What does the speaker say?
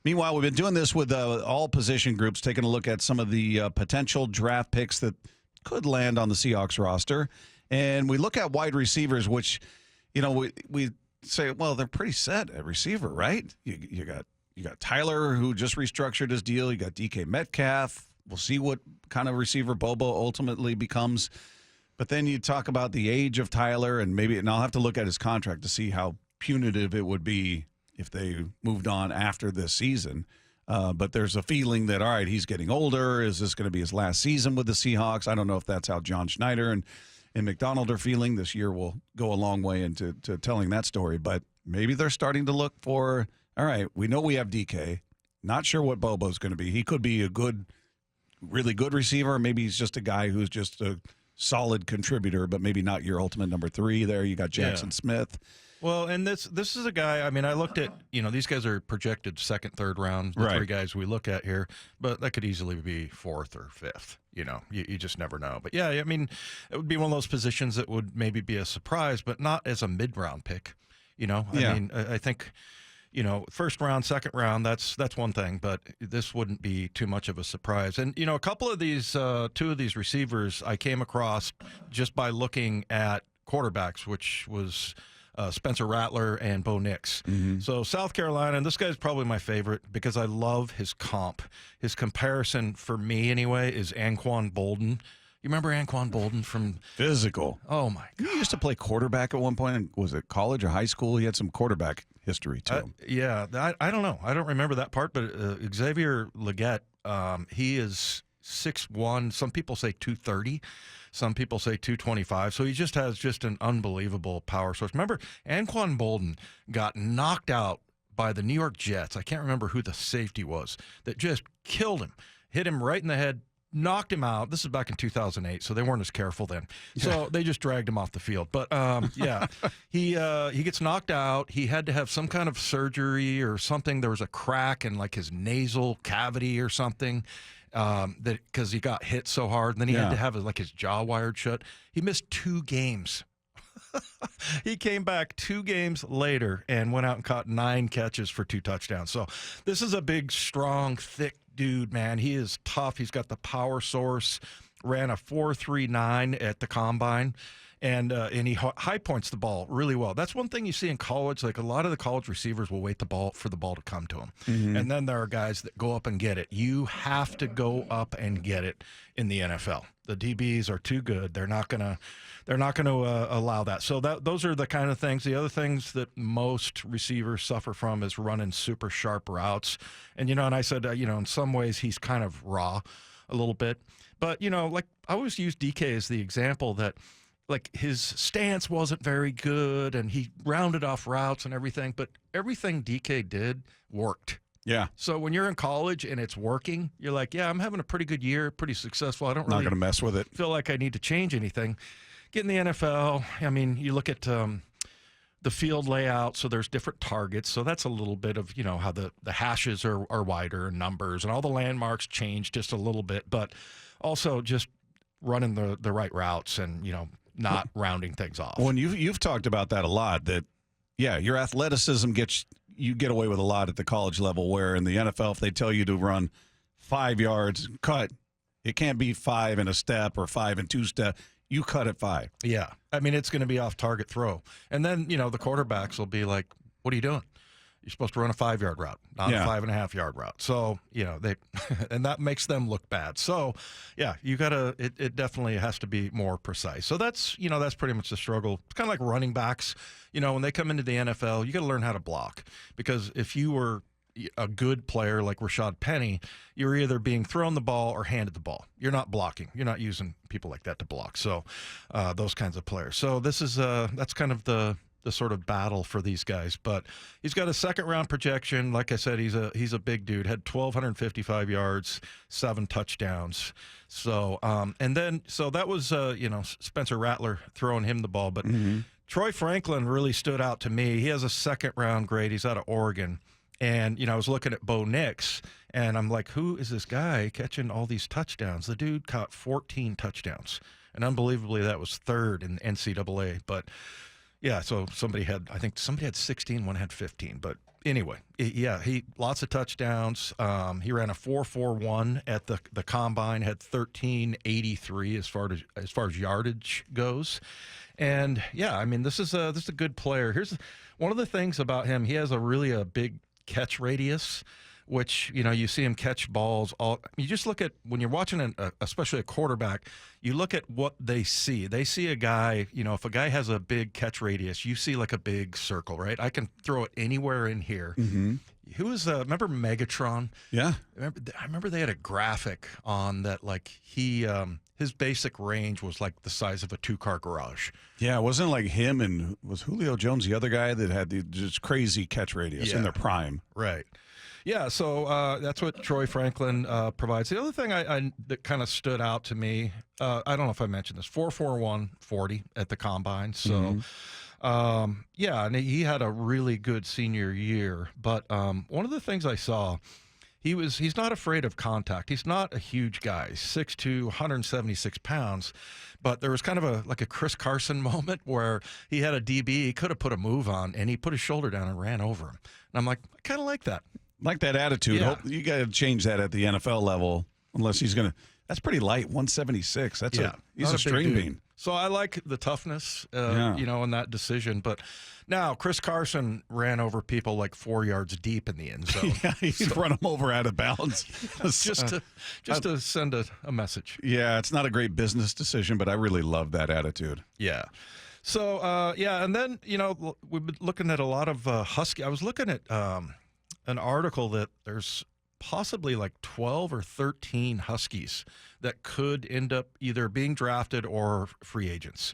Meanwhile, we've been doing this with all position groups, taking a look at some of the potential draft picks that could land on the Seahawks roster. And we look at wide receivers, which, we say, well, they're pretty set at receiver, right? You got Tyler, who just restructured his deal. You got DK Metcalf. We'll see what kind of receiver Bobo ultimately becomes. But then you talk about the age of Tyler, and I'll have to look at his contract to see how punitive it would be if they moved on after this season. But there's a feeling that, all right, he's getting older. Is this going to be his last season with the Seahawks? I don't know if that's how John Schneider and McDonald are feeling. This year will go a long way into telling that story. But maybe they're starting to look for, all right, we know we have DK. Not sure what Bobo's going to be. He could be a really good receiver. Maybe he's just a guy who's just a solid contributor, but maybe not your ultimate number 3 there. You got Jackson Smith. Well, and this is a guy, I looked at, these guys are projected second, third round, the 3 guys we look at here, but that could easily be 4th or 5th. You just never know. But yeah, it would be one of those positions that would maybe be a surprise, but not as a mid-round pick. I think, first round, second round, that's one thing, but this wouldn't be too much of a surprise. And, a couple of these, 2 of these receivers I came across just by looking at quarterbacks, which was Spencer Rattler and Bo Nix. Mm-hmm. So South Carolina, and this guy's probably my favorite because I love his comp. His comparison for me anyway is Anquan Bolden. You remember Anquan Bolden from physical? Oh my God! He used to play quarterback at one point. Was it college or high school? He had some quarterback history to him. I don't know. I don't remember that part. But Xavier Legette, he is 6'1". Some people say 230. Some people say 225. So he just has an unbelievable power source. Remember, Anquan Bolden got knocked out by the New York Jets. I can't remember who the safety was that just killed him, hit him right in the head, knocked him out. This is back in 2008, so they weren't as careful then. So they just dragged him off the field. But, he gets knocked out. He had to have some kind of surgery or something. There was a crack in, his nasal cavity or something. Because he got hit so hard, and then he had to have his jaw wired shut. He missed 2 games. He came back 2 games later and went out and caught 9 catches for 2 touchdowns. So this is a big, strong, thick dude, man. He is tough. He's got the power source. Ran a 4.39 at the combine. And he high points the ball really well. That's one thing you see in college. A lot of the college receivers will wait for the ball to come to them. Mm-hmm. And then there are guys that go up and get it. You have to go up and get it in the NFL. The DBs are too good. They're not gonna allow that. So those are the kind of things. The other things that most receivers suffer from is running super sharp routes. And and I said in some ways he's kind of raw a little bit. But I always use DK as the example that. His stance wasn't very good, and he rounded off routes and everything, but everything DK did worked. Yeah. So when you're in college and it's working, you're like, yeah, I'm having a pretty good year, pretty successful. I don't really not going to mess with it. Feel like I need to change anything. Get in the NFL. You look at the field layout, so there's different targets. So that's a little bit of, how the hashes are wider and numbers, and all the landmarks change just a little bit, but also just running the right routes and, not rounding things off. Well, and you've talked about that a lot, that, your athleticism you get away with a lot at the college level, where in the NFL, if they tell you to run 5 yards, cut, it can't be 5 in a step or 5 in 2 step. You cut at 5. Yeah. It's going to be off target throw. And then, the quarterbacks will be like, what are you doing? You're supposed to run a 5-yard route, not a 5.5-yard route. So, they, and that makes them look bad. So, you gotta, it definitely has to be more precise. So that's pretty much the struggle. It's kind of like running backs. When they come into the NFL, you got to learn how to block, because if you were a good player like Rashad Penny, you're either being thrown the ball or handed the ball. You're not blocking. You're not using people like that to block. So, those kinds of players. So this is, that's kind of the sort of battle for these guys. But he's got a second-round projection. Like I said, he's a big dude. Had 1,255 yards, 7 touchdowns. So so that was Spencer Rattler throwing him the ball. But Troy Franklin really stood out to me. He has a second-round grade. He's out of Oregon. And, I was looking at Bo Nix, and I'm like, who is this guy catching all these touchdowns? The dude caught 14 touchdowns. And unbelievably, that was 3rd in the NCAA. But Yeah, so I think somebody had 16, one had 15. But anyway, he lots of touchdowns. He ran a 4.41 at the combine, had 13.83 as far as yardage goes. And yeah, I mean, this is a good player. Here's one of the things about him. He has a big catch radius, which, you see him catch balls. You just look at, when you're watching, especially a quarterback, you look at what they see. They see a guy, if a guy has a big catch radius, you see like a big circle, right? I can throw it anywhere in here. Mm-hmm. Who was, remember Megatron? Yeah. I remember they had a graphic on that, like his basic range was like the size of a 2-car garage. Yeah, it wasn't like him, and was Julio Jones the other guy that had the just crazy catch radius in their prime? Right. Yeah, so that's what Troy Franklin provides. The other thing that kind of stood out to me, I don't know if I mentioned this, 4.41 40 at the combine. So, yeah, and he had a really good senior year. But one of the things I saw, he's not afraid of contact. He's not a huge guy, 6'2", 176 pounds. But there was kind of like a Chris Carson moment where he had a DB, he could have put a move on, and he put his shoulder down and ran over him. And I'm like, I kind of like that. Like that attitude. Yeah. You got to change that at the NFL level, unless he's going to. That's pretty light, 176. He's a string bean. So I like the toughness, in that decision. But now Chris Carson ran over people like 4 yards deep in the end zone. Yeah, he'd run them over out of bounds. just to send a message. Yeah, it's not a great business decision, but I really love that attitude. Yeah. So, and then, we've been looking at a lot of Husky. I was looking at an article that there's possibly like 12 or 13 Huskies that could end up either being drafted or free agents.